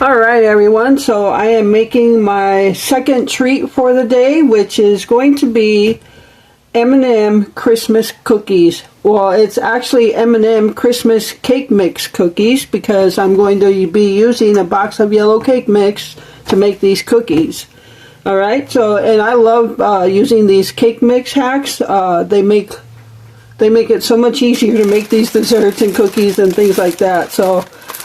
Alright everyone, so I am making my second treat for the day, which is going to be M&M Christmas cookies. Well, it's actually M&M Christmas cake mix cookies because I'm going to be using a box of yellow cake mix to make these cookies. Alright, so, and I love using these cake mix hacks. They make it so much easier to make these desserts and cookies and things like that. So,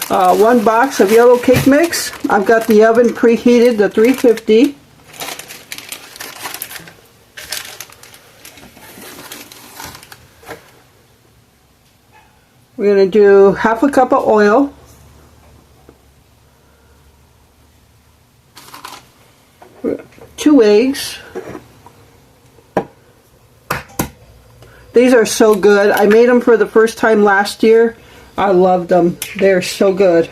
one box of yellow cake mix. I've got the oven preheated to 350. We're going to do half a cup of oil. Two eggs. These are so good. I made them for the first time last year. I loved them. They're so good.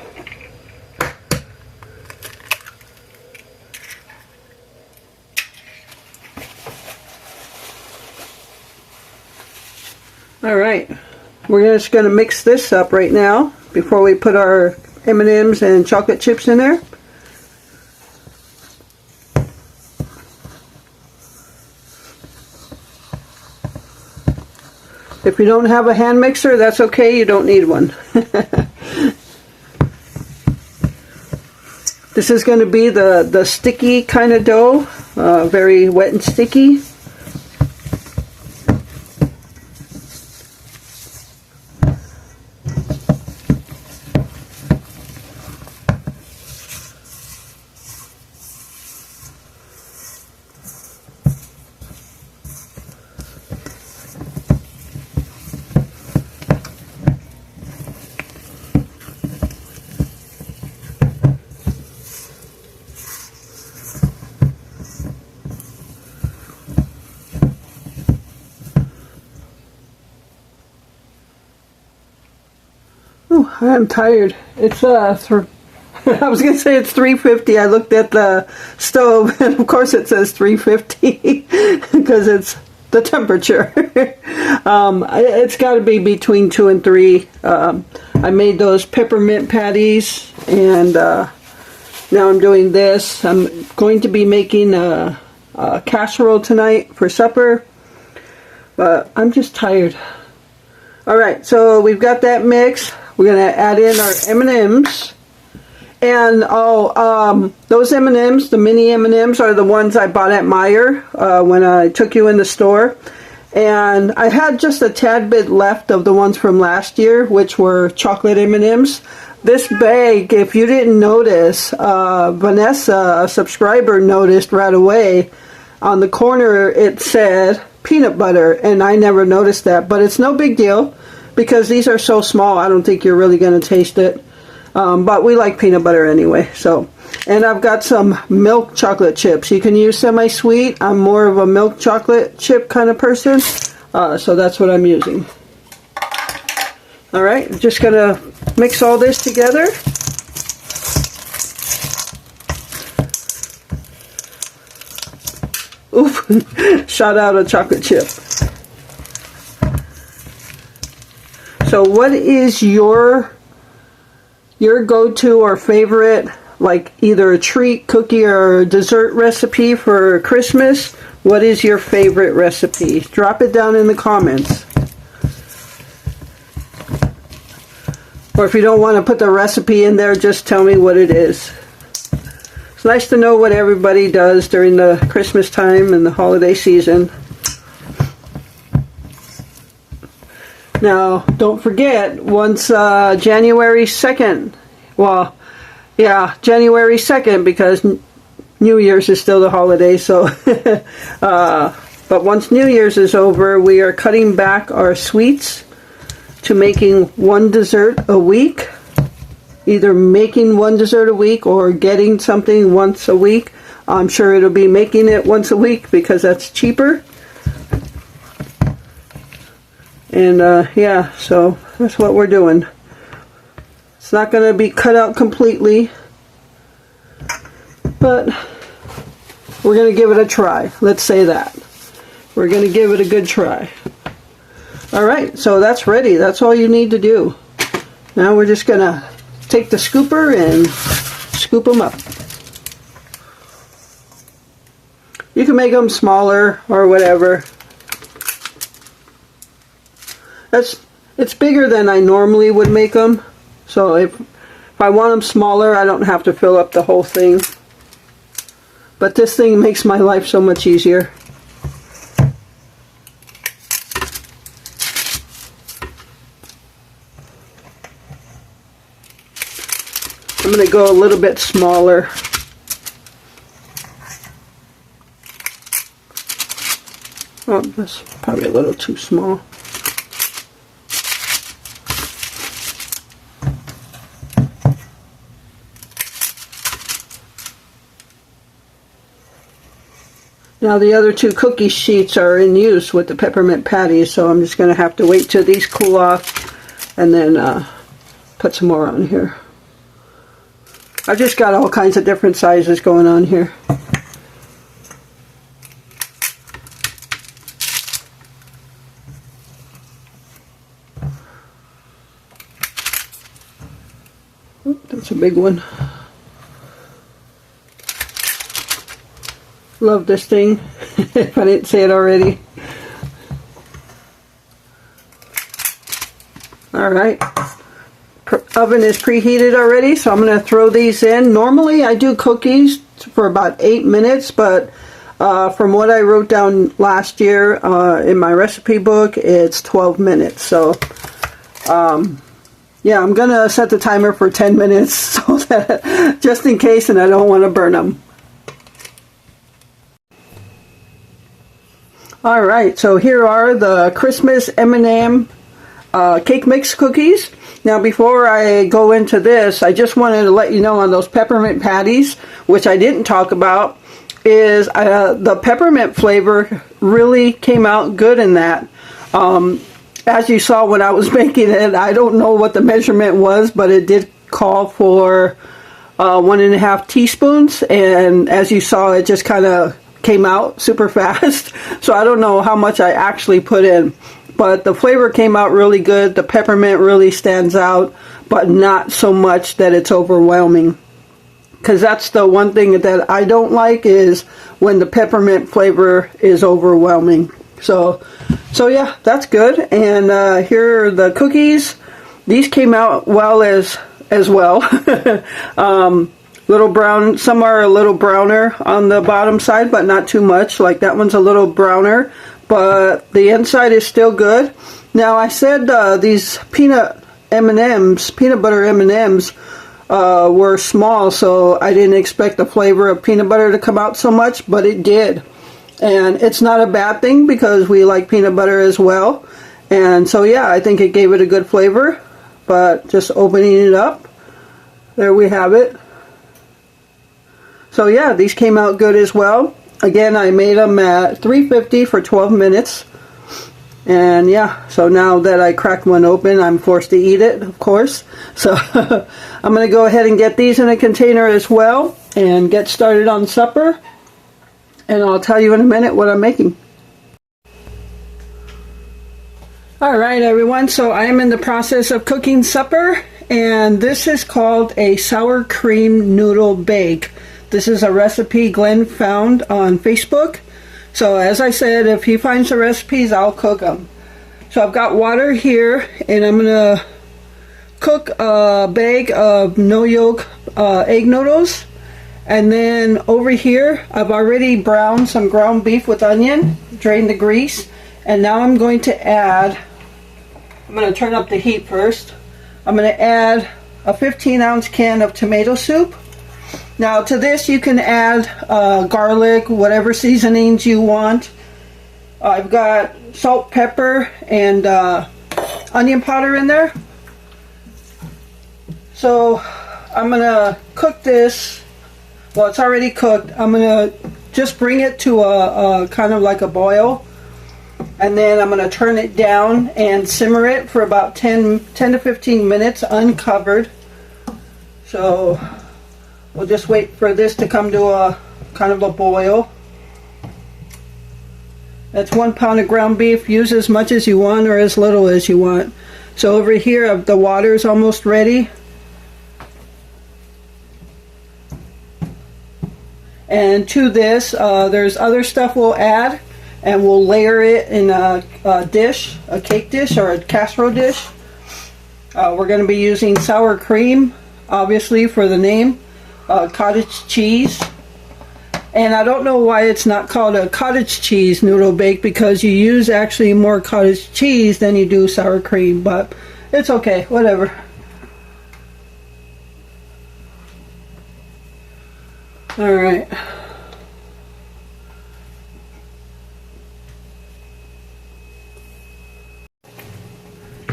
Alright, we're just going to mix this up right now before we put our M&Ms and chocolate chips in there. If you don't have a hand mixer, that's okay, you don't need one. This is going to be the sticky kind of dough, very wet and sticky. Ooh, I'm tired. It's I was gonna say it's 350. I looked at the stove, and of course it says 350 because it's the temperature. It's got to be between 2 and 3. I made those peppermint patties, and now I'm doing this. I'm going to be making a casserole tonight for supper, but I'm just tired. Alright, so we've got that mix. We're going to add in our M&Ms. And those M&Ms, the mini M&Ms, are the ones I bought at Meijer when I took you in the store. And I had just a tad bit left of the ones from last year, which were chocolate M&Ms. This bag, if you didn't notice, Vanessa, a subscriber, noticed right away. On the corner it said peanut butter, and I never noticed that. But it's no big deal, because these are so small, I don't think you're really going to taste it. But we like peanut butter anyway. So, and I've got some milk chocolate chips. You can use semi-sweet. I'm more of a milk chocolate chip kind of person. So that's what I'm using. Alright, just going to mix all this together. Oof, shot out a chocolate chip. So what is your go-to or favorite, like either a treat, cookie, or dessert recipe for Christmas? What is your favorite recipe? Drop it down in the comments. Or if you don't want to put the recipe in there, just tell me what it is. It's nice to know what everybody does during the Christmas time and the holiday season. Now, don't forget, once January 2nd, well, yeah, January 2nd, because New Year's is still the holiday, so, but once New Year's is over, we are cutting back our sweets to making one dessert a week. Either making one dessert a week or getting something once a week. I'm sure it'll be making it once a week because that's cheaper. And yeah, so that's what we're doing. It's not going to be cut out completely, but we're going to give it a try. Let's say that. We're going to give it a good try. Alright, so that's ready. That's all you need to do. Now we're just going to take the scooper and scoop them up. You can make them smaller or whatever. It's bigger than I normally would make them. So if I want them smaller, I don't have to fill up the whole thing. But this thing makes my life so much easier. I'm going to go a little bit smaller. Oh, that's probably a little too small. Now the other two cookie sheets are in use with the peppermint patties, so I'm just going to have to wait till these cool off and then put some more on here. I've just got all kinds of different sizes going on here. Oop, that's a big one. Love this thing, if I didn't say it already. Alright, oven is preheated already, so I'm going to throw these in. Normally I do cookies for about 8 minutes, but from what I wrote down last year in my recipe book, it's 12 minutes. So yeah, I'm going to set the timer for 10 minutes so that just in case, and I don't want to burn them. Alright, so here are the Christmas M&M cake mix cookies. Now before I go into this, I just wanted to let you know on those peppermint patties, which I didn't talk about, is the peppermint flavor really came out good in that. As you saw when I was making it, I don't know what the measurement was, but it did call for 1.5 teaspoons, and as you saw, it just kind of came out super fast. So I don't know how much I actually put in, but the flavor came out really good. The peppermint really stands out, but not so much that it's overwhelming, because that's the one thing that I don't like, is when the peppermint flavor is overwhelming. So yeah, that's good. And here are the cookies. These came out well as well. Little brown, some are a little browner on the bottom side, but not too much. Like that one's a little browner, but the inside is still good. Now I said these peanut butter M&Ms were small, so I didn't expect the flavor of peanut butter to come out so much, but it did. And it's not a bad thing because we like peanut butter as well. And so yeah, I think it gave it a good flavor. But just opening it up, there we have it. So yeah, these came out good as well. Again, I made them at 350 for 12 minutes. And yeah, so now that I cracked one open, I'm forced to eat it, of course. So I'm going to go ahead and get these in a container as well and get started on supper. And I'll tell you in a minute what I'm making. Alright everyone, so I am in the process of cooking supper. And this is called a sour cream noodle bake. This is a recipe Glenn found on Facebook. So as I said, if he finds the recipes, I'll cook them. So I've got water here, and I'm going to cook a bag of no yolk egg noodles. And then over here, I've already browned some ground beef with onion, drained the grease. And now I'm going to add, I'm going to turn up the heat first. I'm going to add a 15-ounce can of tomato soup. Now to this you can add garlic, whatever seasonings you want. I've got salt, pepper, and onion powder in there. So I'm going to cook this. Well, it's already cooked. I'm going to just bring it to a kind of like a boil. And then I'm going to turn it down and simmer it for about 10 to 15 minutes uncovered. So we'll just wait for this to come to a kind of a boil. That's 1 pound of ground beef. Use as much as you want or as little as you want. So over here, the water is almost ready. And to this, there's other stuff we'll add, and we'll layer it in a dish, a cake dish or a casserole dish. We're going to be using sour cream, obviously, for the name, cottage cheese. And I don't know why it's not called a cottage cheese noodle bake, because you use actually more cottage cheese than you do sour cream, but it's okay, whatever. Alright.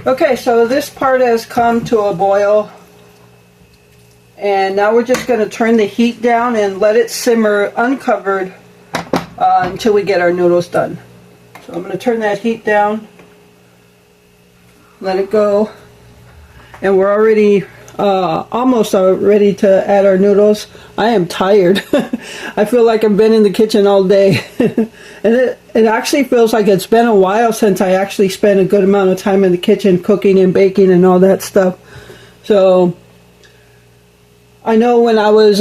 Okay, so this part has come to a boil. And now we're just going to turn the heat down and let it simmer uncovered until we get our noodles done. So I'm going to turn that heat down, let it go, and we're already almost ready to add our noodles. I am tired. I feel like I've been in the kitchen all day. And it actually feels like it's been a while since I actually spent a good amount of time in the kitchen cooking and baking and all that stuff. So I know when I was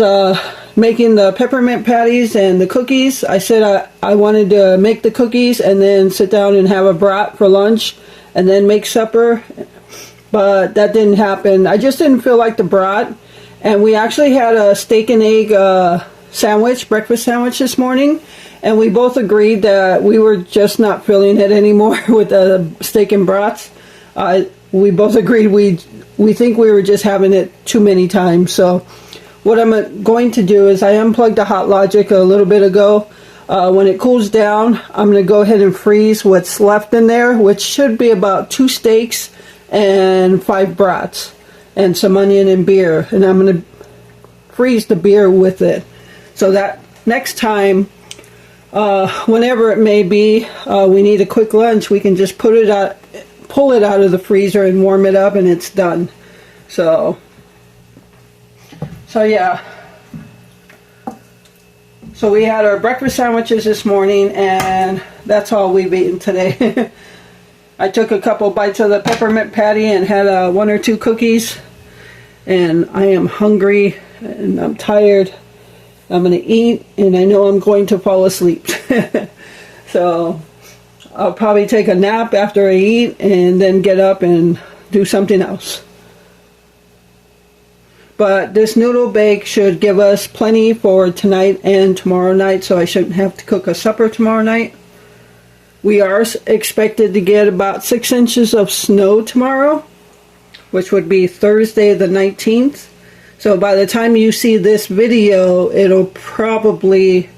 making the peppermint patties and the cookies, I said I wanted to make the cookies and then sit down and have a brat for lunch and then make supper, but that didn't happen. I just didn't feel like the brat, and we actually had a steak and egg sandwich, breakfast sandwich this morning, and we both agreed that we were just not feeling it anymore with the steak and brats. We both agreed we think we were just having it too many times. So what I'm going to do is I unplugged the Hot Logic a little bit ago. When it cools down, I'm going to go ahead and freeze what's left in there, which should be about 2 steaks and 5 brats and some onion and beer. And I'm going to freeze the beer with it, so that next time, whenever it may be, we need a quick lunch, we can just pull it out of the freezer and warm it up, and it's done. So yeah. So we had our breakfast sandwiches this morning, and that's all we've eaten today. I took a couple bites of the peppermint patty and had 1 or 2 cookies, and I am hungry and I'm tired. I'm going to eat, and I know I'm going to fall asleep. So I'll probably take a nap after I eat and then get up and do something else. But this noodle bake should give us plenty for tonight and tomorrow night, so I shouldn't have to cook a supper tomorrow night. We are expected to get about 6 inches of snow tomorrow, which would be Thursday the 19th. So by the time you see this video, it'll probably,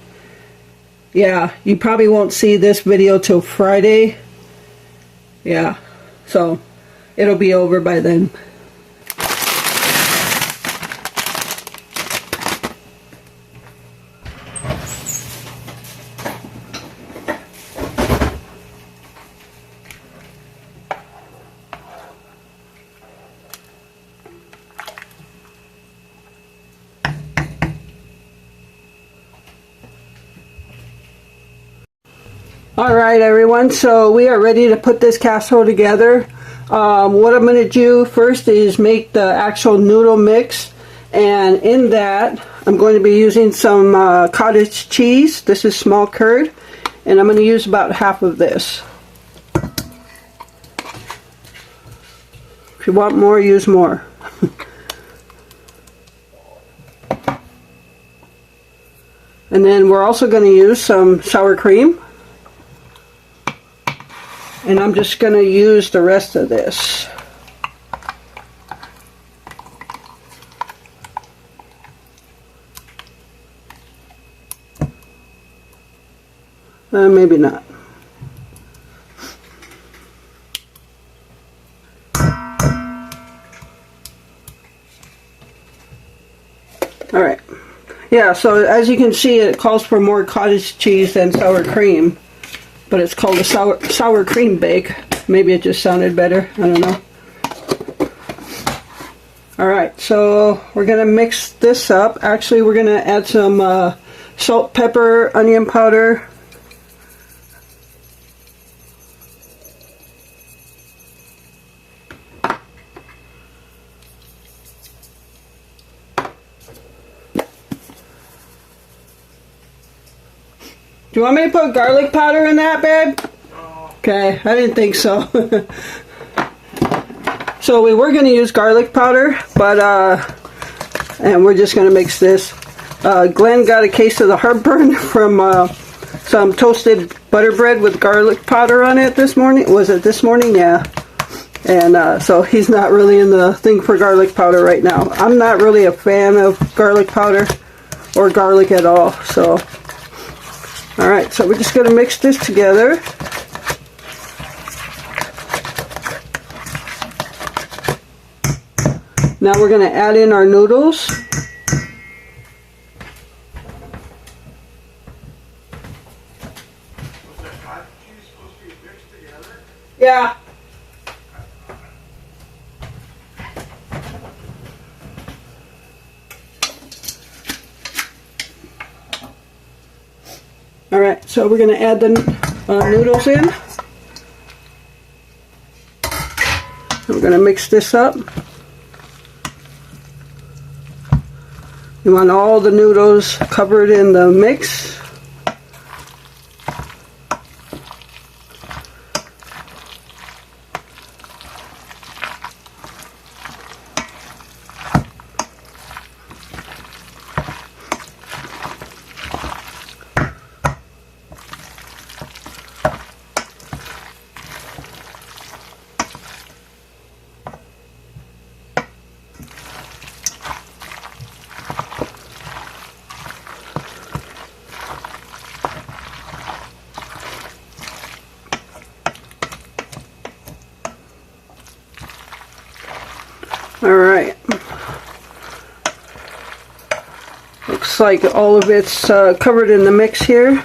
yeah, you probably won't see this video till Friday. Yeah, so it'll be over by then. Alright everyone, so we are ready to put this casserole together. What I'm going to do first is make the actual noodle mix, and in that I'm going to be using some cottage cheese. This is small curd, and I'm going to use about half of this. If you want more, use more. And then we're also going to use some sour cream. And I'm just going to use the rest of this. Maybe not. Alright. Yeah, so as you can see, it calls for more cottage cheese than sour cream. But it's called a sour cream bake. Maybe it just sounded better. I don't know. Alright, so we're going to mix this up. Actually, we're going to add some salt, pepper, onion powder. Do you want me to put garlic powder in that, babe? No. Okay, I didn't think so. So we were going to use garlic powder, but and we're just going to mix this. Glenn got a case of the heartburn from some toasted butter bread with garlic powder on it this morning. Was it this morning? Yeah. And so he's not really in the thing for garlic powder right now. I'm not really a fan of garlic powder or garlic at all. So, alright, so we're just going to mix this together. Now we're going to add in our noodles. Was that cottage cheese supposed to be mixed together? Yeah. Alright, so we're going to add the noodles in. We're going to mix this up. You want all the noodles covered in the mix. Alright, looks like all of it's covered in the mix here.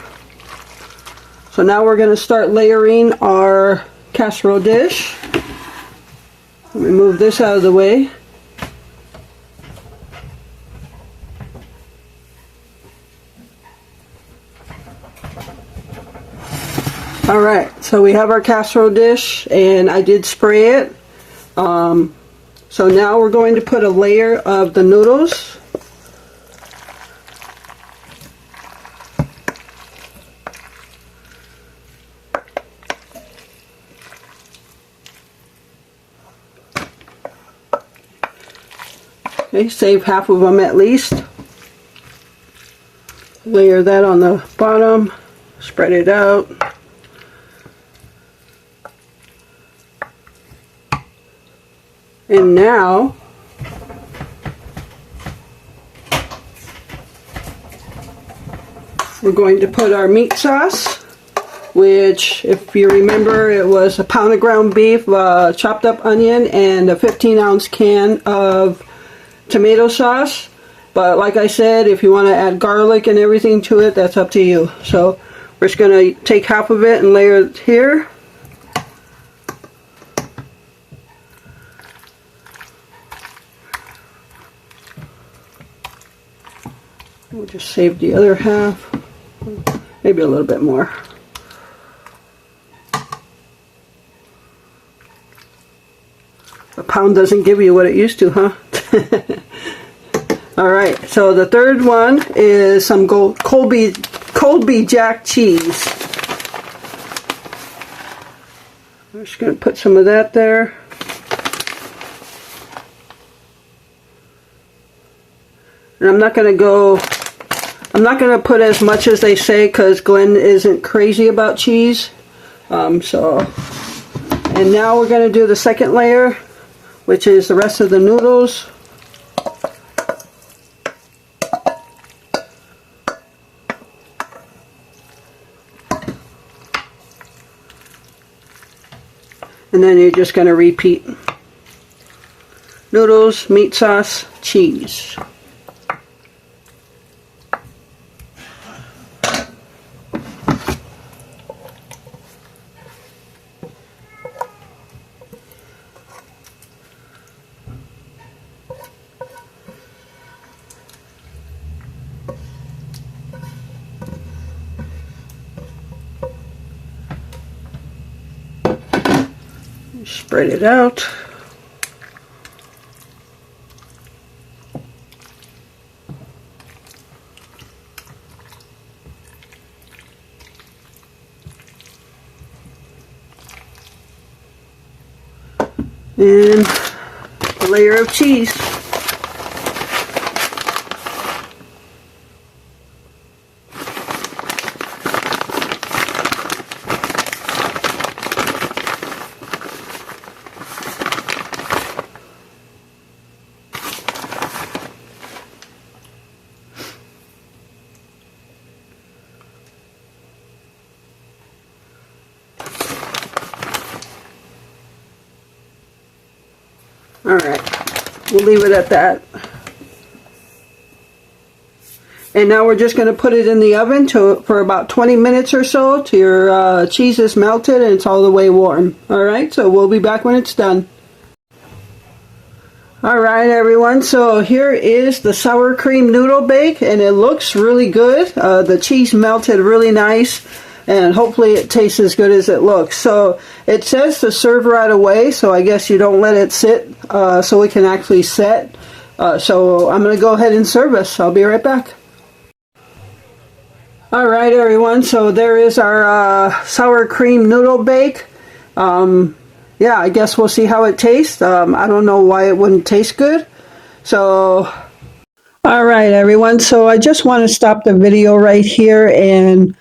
So now we're going to start layering our casserole dish. Let me move this out of the way. Alright, so we have our casserole dish and I did spray it. So now we're going to put a layer of the noodles. Okay, save half of them at least. Layer that on the bottom, spread it out. And now we're going to put our meat sauce, which, if you remember, it was a pound of ground beef, chopped up onion, and a 15-ounce can of tomato sauce. But like I said, if you want to add garlic and everything to it, that's up to you. So we're just going to take half of it and layer it here. We'll just save the other half, maybe a little bit more. A pound doesn't give you what it used to, huh? Alright, so the third one is some Colby Jack cheese. I'm just going to put some of that there. And I'm not going to put as much as they say because Glenn isn't crazy about cheese. And now we're going to do the second layer, which is the rest of the noodles. And then you're just going to repeat. Noodles, meat sauce, cheese. Spread it out. And a layer of cheese. Alright, we'll leave it at that. And now we're just going to put it in the oven for about 20 minutes or so till your cheese is melted and it's all the way warm. Alright, so we'll be back when it's done. Alright everyone, so here is the sour cream noodle bake, and it looks really good. The cheese melted really nice, and hopefully it tastes as good as it looks. So it says to serve right away, so I guess you don't let it sit so it can actually set. So I'm going to go ahead and serve this. I'll be right back. Alright everyone, so there is our sour cream noodle bake. Yeah, I guess we'll see how it tastes. I don't know why it wouldn't taste good. So, alright everyone, so I just want to stop the video right here and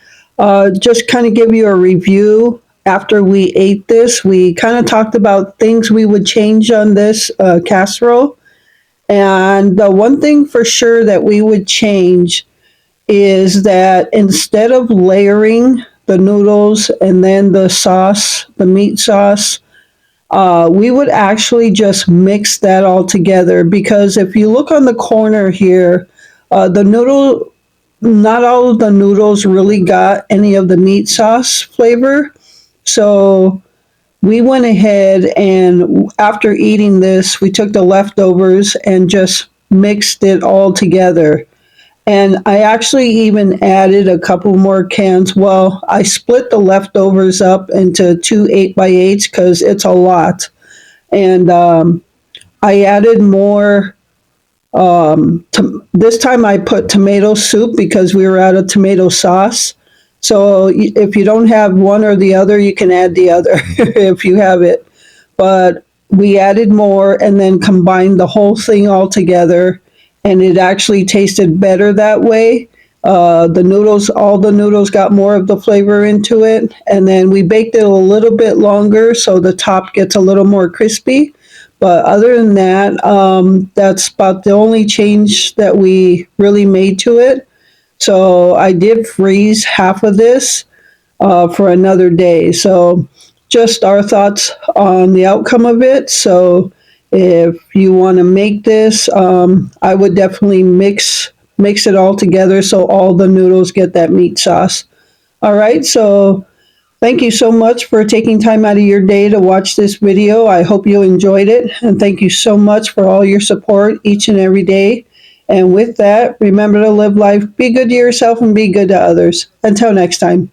just kind of give you a review. After we ate this, we kind of talked about things we would change on this casserole. And the one thing for sure that we would change is that instead of layering the noodles and then the sauce, the meat sauce, we would actually just mix that all together, because if you look on the corner here, not all of the noodles really got any of the meat sauce flavor. So we went ahead and after eating this, we took the leftovers and just mixed it all together. And I actually even added a couple more cans. Well, I split the leftovers up into two 8x8s because it's a lot. And I added more. This time I put tomato soup because we were out of tomato sauce. So if you don't have one or the other, you can add the other if you have it. But we added more and then combined the whole thing all together, and it actually tasted better that way. All the noodles got more of the flavor into it, and then we baked it a little bit longer so the top gets a little more crispy. But other than that, that's about the only change that we really made to it. So I did freeze half of this for another day. So just our thoughts on the outcome of it. So if you want to make this, I would definitely mix it all together so all the noodles get that meat sauce. All right, so thank you so much for taking time out of your day to watch this video. I hope you enjoyed it, and thank you so much for all your support each and every day. And with that, remember to live life, be good to yourself, and be good to others. Until next time.